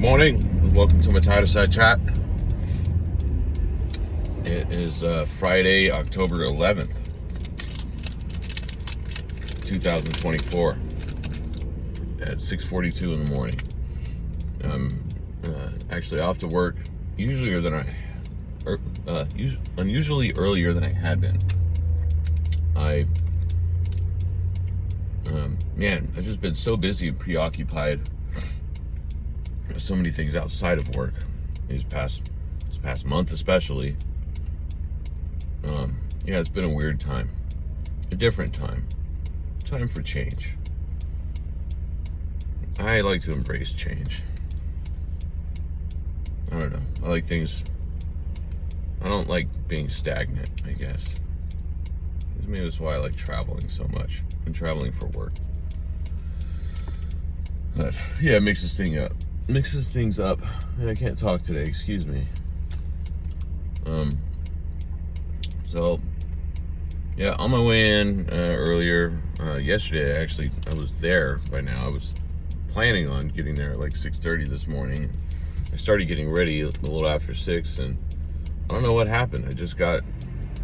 Morning, and welcome to my Tireside chat. It is Friday, October 11th, 2024 at 6:42 in the morning. I'm actually off to work unusually earlier than I had been. I've just been so busy and preoccupied with so many things outside of work this past month especially. It's been a weird time, a different time for change. I like to embrace change. I don't know, I like things. I don't like being stagnant, I guess. Maybe that's why I like traveling so much. I'm traveling for work. But yeah, it mixes things up, and I can't talk today, excuse me. So yeah, on my way in earlier yesterday, actually I was there by now. I was planning on getting there at like 6:30 this morning. I started getting ready a little after 6, and I don't know what happened. I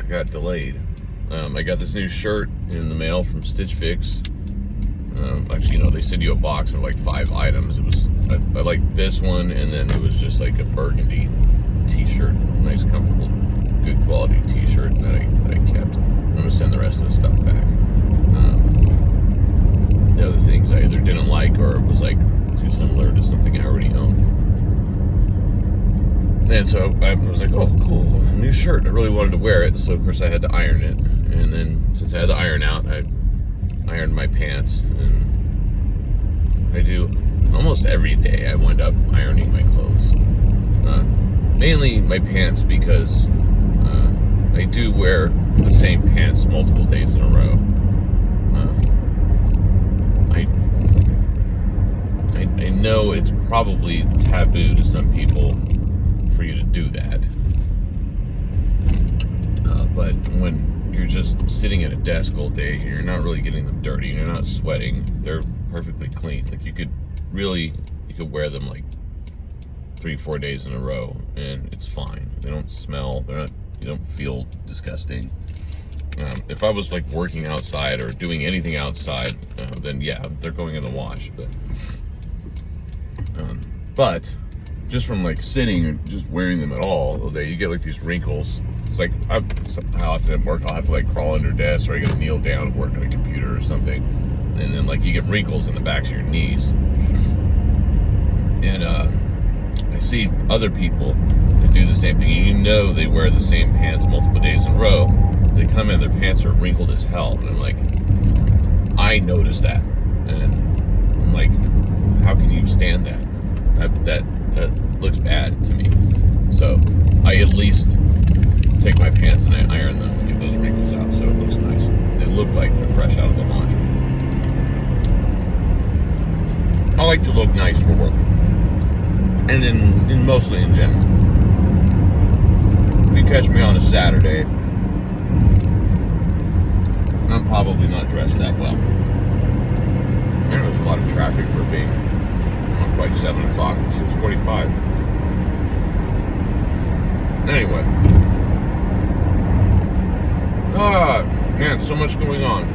got delayed. I got this new shirt in the mail from Stitch Fix. Actually, they send you a box of like 5 items. I liked this one, and then it was just like a burgundy t-shirt, nice, comfortable, good quality t-shirt that I kept. I'm gonna send the rest of the stuff back. The other things I either didn't like or it was like too similar to something I already owned. And so I was like, oh, cool, a new shirt. I really wanted to wear it, so of course I had to iron it. And then since I had to iron out, I ironed my pants, and I do almost every day. I wind up ironing my clothes, mainly my pants, because I do wear the same pants multiple days in a row. I know it's probably taboo to some people for you to do that, but when you're just sitting at a desk all day, you're not really getting them dirty, you're not sweating, they're perfectly clean. Like you could wear them like 3-4 days in a row and it's fine. They don't smell, you don't feel disgusting. If I was like working outside or doing anything outside, then yeah, they're going in the wash. But just from like sitting or just wearing them at all day, you get like these wrinkles. It's like how often at work I'll have to like crawl under a desk, or I gotta kneel down and work on a computer or something, and then like you get wrinkles in the backs of your knees. And I see other people that do the same thing, and they wear the same pants multiple days in a row. They come in, their pants are wrinkled as hell, and I'm like, I noticed that, and I'm like, how can you stand that? That looks bad to me. So I at least take my pants and I iron them and get those wrinkles out, so it looks nice. They look like they're fresh out of the laundry. I like to look nice for work, and in mostly in general. If you catch me on a Saturday, I'm probably not dressed that well. There's a lot of traffic for being not quite 7 o'clock, 6:45. Anyway. Man, so much going on.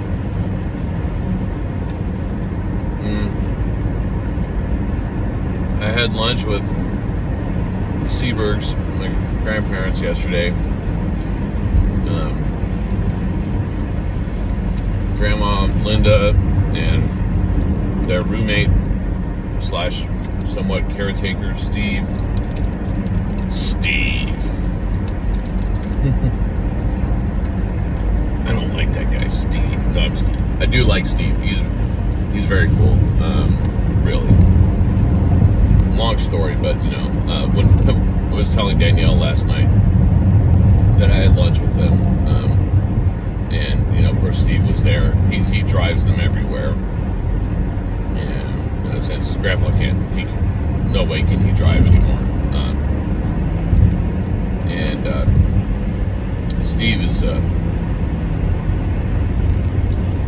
I had lunch with Seabergs, my grandparents, yesterday. Grandma Linda and their roommate / somewhat caretaker Steve. I don't like that guy, Steve. No, I'm just kidding. I do like Steve. He's very cool. Really. Long story, but when I was telling Danielle last night that I had lunch with them, and of course Steve was there. He drives them everywhere, and since Grandpa no way can he drive anymore. Steve is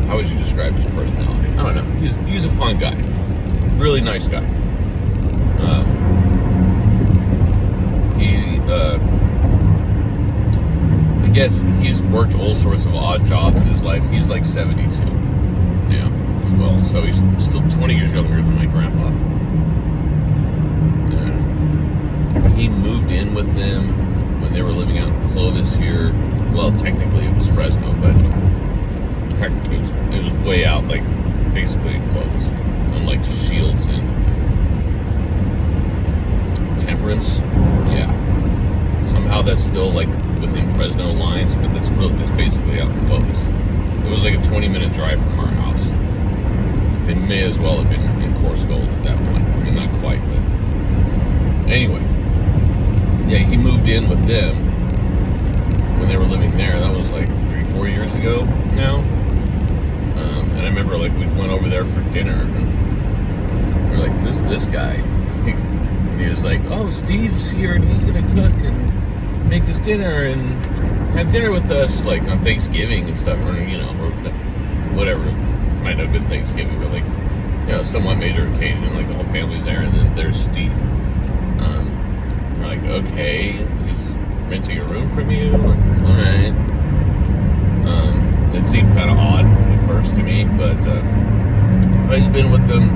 how would you describe his personality? I don't know. He's a fun guy, really nice guy. guess he's worked all sorts of odd jobs in his life. He's like 72 now as well, so he's still 20 years younger than my grandpa. And he moved in with them when they were living out in Clovis here. Well, technically it was Fresno, but it was way out, like basically in Clovis, on like Shields and Temperance. Yeah, somehow that's still like within Fresno lines, but that's basically out in Clovis. It was like a 20-minute drive from our house. They may as well have been in Coarse Gold at that point. I mean, not quite, but anyway. Yeah, he moved in with them when they were living there. That was like 3-4 years ago now. And I remember like we went over there for dinner, and we were like, "Who's this guy?" And he was like, "Oh, Steve's here, and he's gonna cook and make us dinner and have dinner with us, like on Thanksgiving and stuff, or or whatever. It might not have been Thanksgiving, but like somewhat major occasion, like the whole family's there, and then there's Steve. We're like, okay, he's renting a room from you. All right. It seemed kind of odd at first to me, but he's been with them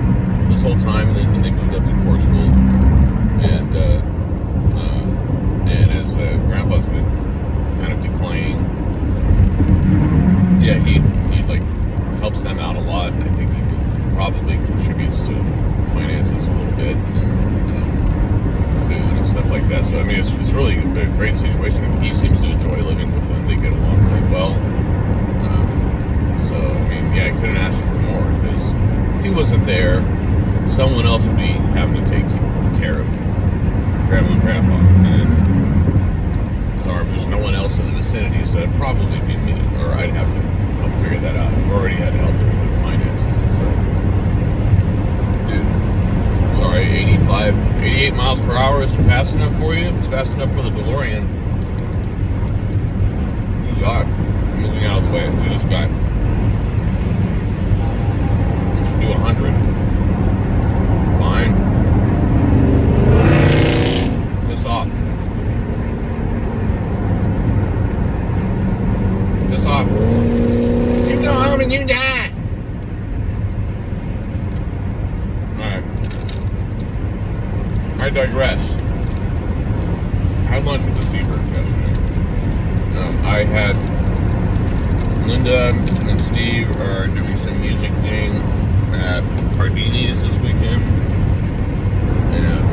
this whole time, and then they moved up to Coarse Gold, and as Grandpa's been kind of declining, yeah, he like helps them out a lot. I think he probably contributes to finances a little bit, and food and stuff like that. So I mean, it's really a great situation. I mean, he seems to enjoy living with them. They get along really well. So I mean, yeah, I couldn't ask for more, because if he wasn't there, someone else would be having to take care of Grandma and Grandpa, and sorry, there's no one else in the vicinity, so it'd probably be me, or I'd have to help figure that out. I've already had to help them with their finances and stuff. Dude, sorry, 88 miles per hour isn't fast enough for you? It's fast enough for the DeLorean. Oh God, I'm moving out of the way. Look at this guy. I should do 100. Fine. Piss off. Piss off. You go home and you die. Alright. I digress. I had lunch with the Seabirds yesterday. I had Linda and Steve are doing some music thing at Pardini's this weekend, and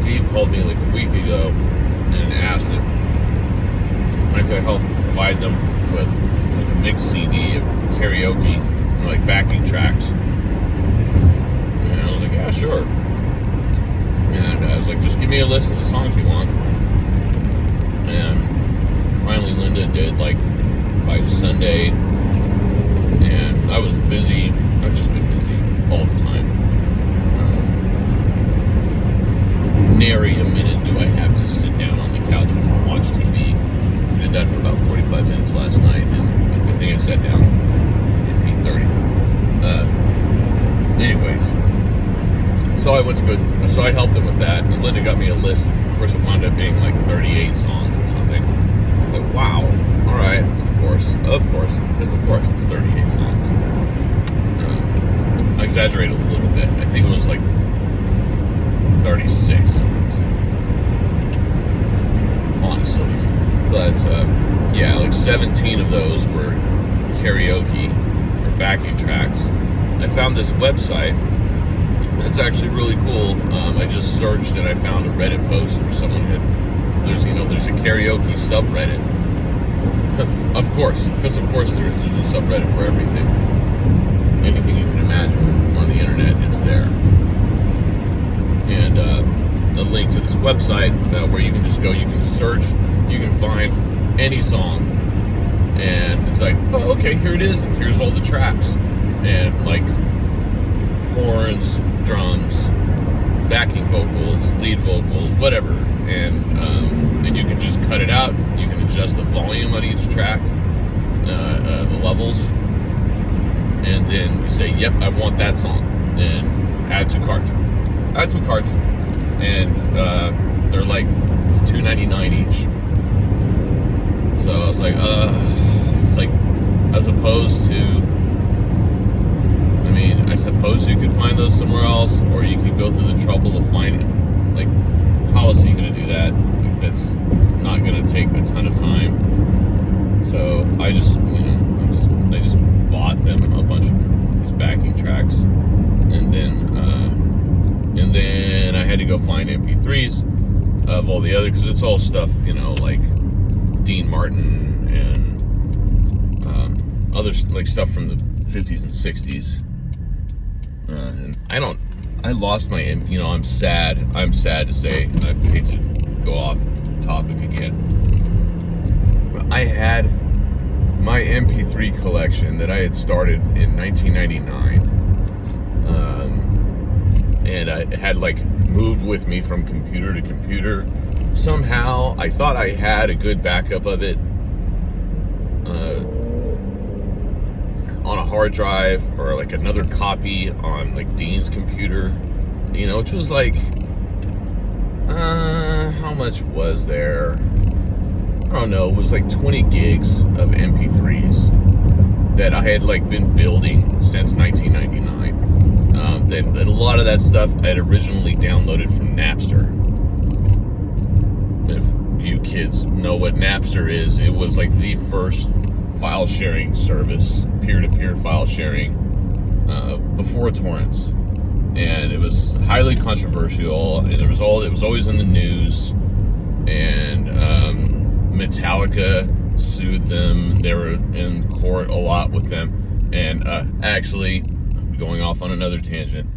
Steve called me like a week ago and asked if I could help provide them with like a mix CD of karaoke, like backing tracks. And I was like, yeah, sure. And I was like, just give me a list of the songs you want. And finally Linda did, like by Sunday, and I was busy. I've just been busy all the time. Nary a minute do I have to sit down on the couch and watch TV. I did that for about 45 minutes last night, and I think I sat down at 8:30. Anyways, so I went to so I helped them with that, and Linda got me a list. Of course, it wound up being like 38 songs or something. I was like, wow, all right, of course, because of course it's 38 songs. I exaggerated a little bit. I think it was like 36 songs, honestly. But yeah, like 17 of those were karaoke or backing tracks. I found this website. It's actually really cool. I just searched and I found a Reddit post where someone there's a karaoke subreddit. Of course, because of course there's a subreddit for everything. Anything you can imagine on the internet, it's there. And a link to this website where you can just go, you can search, you can find any song, and it's like, oh, okay, here it is, and here's all the tracks, and like horns, drums, backing vocals, lead vocals, whatever, and you can just cut it out. You can adjust the volume on each track, the levels, and then you say, yep, I want that song, and add to cart, and they're like, it's $2.99 each, So I was like, it's like, as opposed to, I mean, I suppose you could find those somewhere else, or you could go through the trouble of finding them. Like, how else are you gonna do that? Like, that's not gonna take a ton of time. So I just, I just bought them a bunch of these backing tracks, and then I had to go find MP3s of all the other, because it's all stuff, like Dean Martin and other like stuff from the 50s and 60s. And I lost my, I'm sad to say, I hate to go off topic again, but I had my MP3 collection that I had started in 1999, and I had like moved with me from computer to computer. Somehow I thought I had a good backup of it on a hard drive, or like another copy on like Dean's computer, which was like, how much was there? I don't know, it was like 20 gigs of MP3s that I had like been building since 1999. Then a lot of that stuff I had originally downloaded from Napster. If you kids know what Napster is, it was like the first file sharing service, peer-to-peer file sharing, before torrents, and it was highly controversial, and it was always in the news, and Metallica sued them. They were in court a lot with them, and actually, I'm going off on another tangent.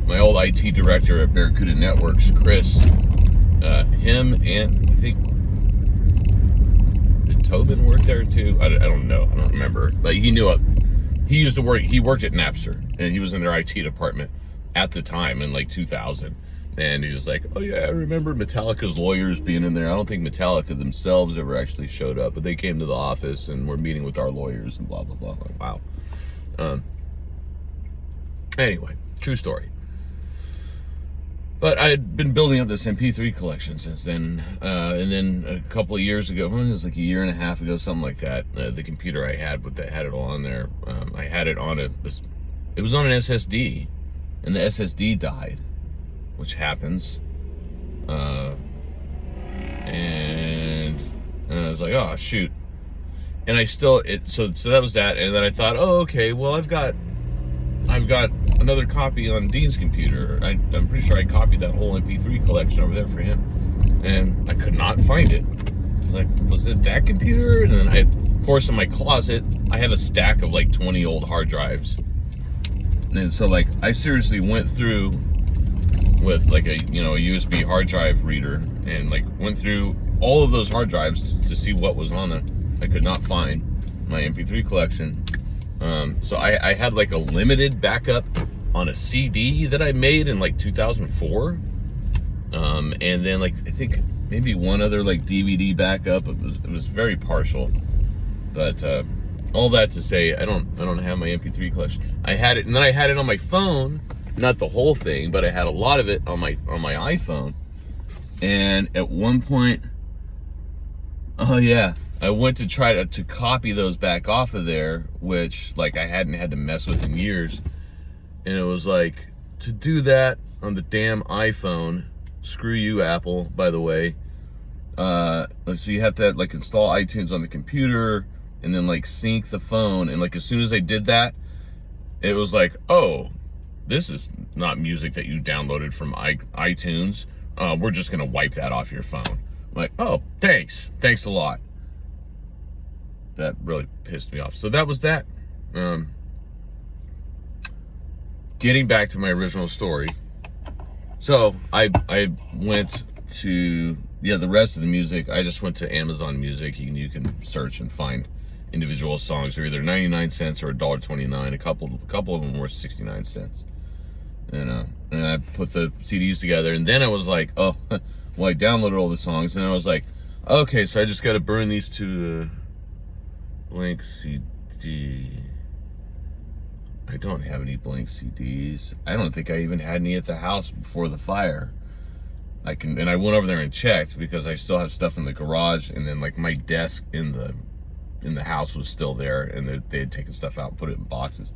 My old IT director at Barracuda Networks, Chris, him and I think, did Tobin work there too? I don't know. I don't remember. But he knew it. He used to work. He worked at Napster, and he was in their IT department at the time in like 2000. And he was like, "Oh yeah, I remember Metallica's lawyers being in there. I don't think Metallica themselves ever actually showed up, but they came to the office and were meeting with our lawyers and blah blah blah." Like, wow. Anyway, true story. But I had been building up this MP3 collection since then, and then a couple of years ago, it was like a year and a half ago, something like that. The computer I had, that had it all on there, I had it on it was on an SSD, and the SSD died, which happens, and I was like, oh shoot, and I still so that was that, and then I thought, oh okay, well I've got another copy on Dean's computer. I'm pretty sure I copied that whole MP3 collection over there for him, and I could not find it. Like, was it that computer? And then of course, in my closet, I have a stack of like 20 old hard drives, and so like I seriously went through with like a USB hard drive reader, and like went through all of those hard drives to see what was on them. I could not find my MP3 collection. So I had like a limited backup on a CD that I made in like 2004. And then like, I think maybe one other like DVD backup. It was very partial, but, all that to say, I don't have my MP3 collection. I had it, and then I had it on my phone, not the whole thing, but I had a lot of it on my iPhone. And at one point, oh yeah, I went to try to copy those back off of there, which like I hadn't had to mess with in years. And it was like, to do that on the damn iPhone, screw you Apple, by the way. So you have to like install iTunes on the computer, and then like sync the phone. And like as soon as I did that, it was like, oh, this is not music that you downloaded from iTunes. We're just gonna wipe that off your phone. I'm like, oh, thanks a lot. That really pissed me off. So that was that. Getting back to my original story. So I went to, the rest of the music, I just went to Amazon Music. You can search and find individual songs. They're either 99 cents or $1.29. A couple of them were 69 cents. And I put the CDs together, and then I was like, oh, well, I downloaded all the songs, and I was like, okay, so I just got to burn these to the blank CD. I don't have any blank CDs. I don't think I even had any at the house before the fire. and I went over there and checked because I still have stuff in the garage, and then like my desk in the house was still there, and they had taken stuff out and put it in boxes.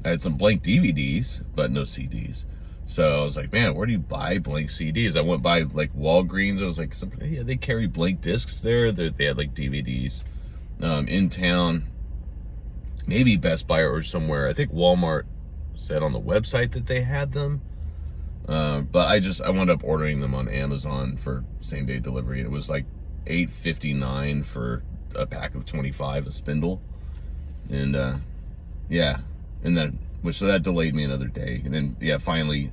I had some blank DVDs, but no CDs. So I was like, man, where do you buy blank CDs? I went by like Walgreens. I was like, yeah, they carry blank discs there. They had like DVDs in town. Maybe Best Buy or somewhere. I think Walmart said on the website that they had them. But I wound up ordering them on Amazon for same day delivery. It was like $8.59 for a pack of 25, a spindle. And yeah, and then so that delayed me another day. And then yeah, finally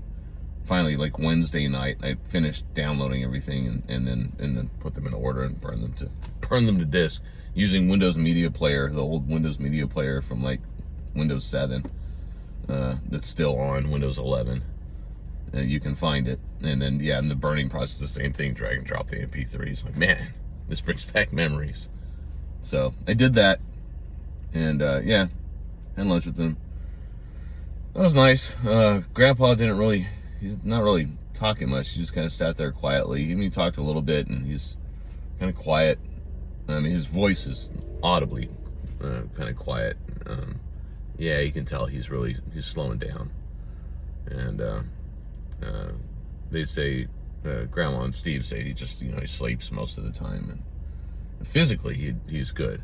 like Wednesday night, I finished downloading everything and then put them in order and burn them to disk using Windows Media Player, the old Windows Media Player from like Windows 7. That's still on Windows 11. You can find it. And then yeah, and the burning process, the same thing, drag and drop the MP3s. Like, man, this brings back memories. So I did that, and yeah, had lunch with them. That was nice. Grandpa he's not really talking much. He just kind of sat there quietly. He talked a little bit, and he's kind of quiet. I mean, his voice is audibly kind of quiet. Yeah, you can tell he's slowing down. And they say, Grandma and Steve say he just, he sleeps most of the time, and physically he's good.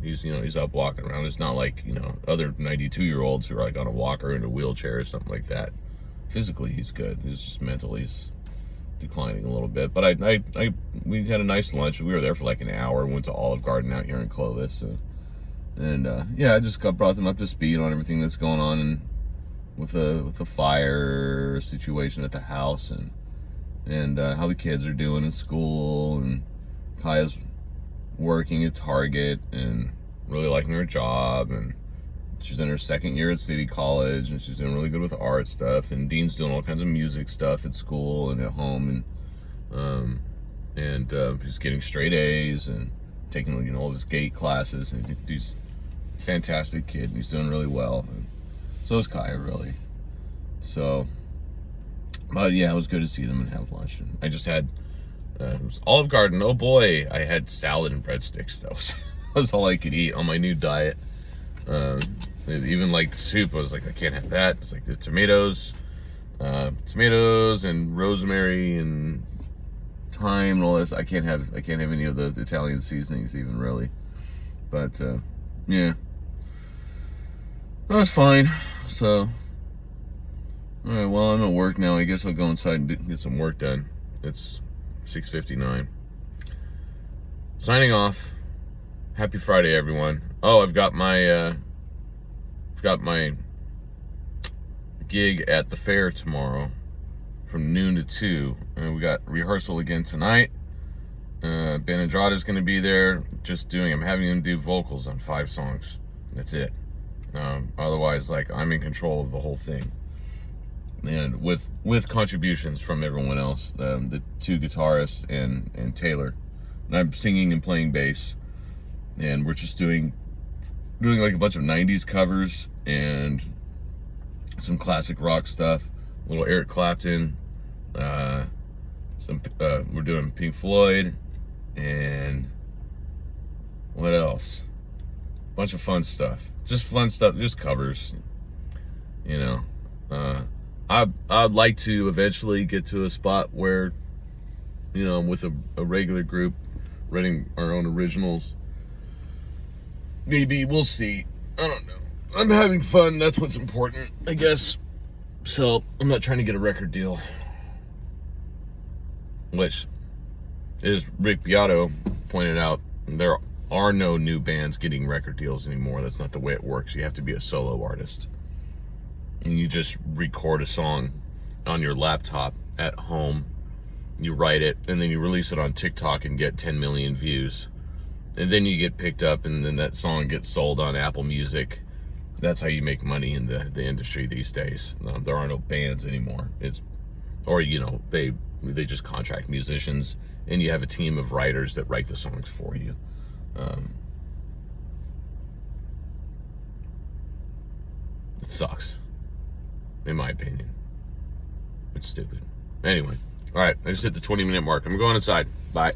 He's up walking around. It's not like other 92-year-olds who are like on a walker in a wheelchair or something like that. Physically he's good. He's just mentally declining a little bit. But we had a nice lunch. We were there for like an hour. Went to Olive Garden out here in Clovis, and yeah, I just brought them up to speed on everything that's going on and with the fire situation at the house, and how the kids are doing in school, and Kaya's working at Target and really liking her job, and she's in her second year at City College, and she's doing really good with art stuff, and Dean's doing all kinds of music stuff at school and at home, and he's getting straight A's and taking all of his gate classes, and he's a fantastic kid, and he's doing really well, and so is Kaya, really. So but yeah, it was good to see them and have lunch. And I just had it was Olive Garden. Oh boy, I had salad and breadsticks. That was all I could eat on my new diet. Even like the soup, I was like, I can't have that. It's like the tomatoes and rosemary and thyme and all this. I can't have any of the Italian seasonings even, really. But yeah, that was fine. So all right, well, I'm at work now. I guess I'll go inside and get some work done. It's 6:59. Signing off. Happy Friday, everyone. Oh, I've got my gig at the fair tomorrow from noon to 2. And we got rehearsal again tonight. Ben Andrade's going to be there. I'm having him do vocals on 5 songs. That's it. Otherwise, like, I'm in control of the whole thing. And with contributions from everyone else, the 2 guitarists and Taylor. And I'm singing and playing bass, and we're just doing like a bunch of 90s covers and some classic rock stuff, a little Eric Clapton, we're doing Pink Floyd, and what else? Bunch of fun stuff, just covers, I'd like to eventually get to a spot where, with a regular group, writing our own originals. Maybe, we'll see. I don't know. I'm having fun. That's what's important, I guess. So, I'm not trying to get a record deal. Which, as Rick Beato pointed out, there are no new bands getting record deals anymore. That's not the way it works. You have to be a solo artist. And you just record a song on your laptop at home. You write it, and then you release it on TikTok and get 10 million views. And then you get picked up, and then that song gets sold on Apple Music. That's how you make money in the industry these days. There are no bands anymore. They just contract musicians, and you have a team of writers that write the songs for you. It sucks, in my opinion. It's stupid. Anyway, All right, I just hit the 20-minute mark. I'm going inside. Bye.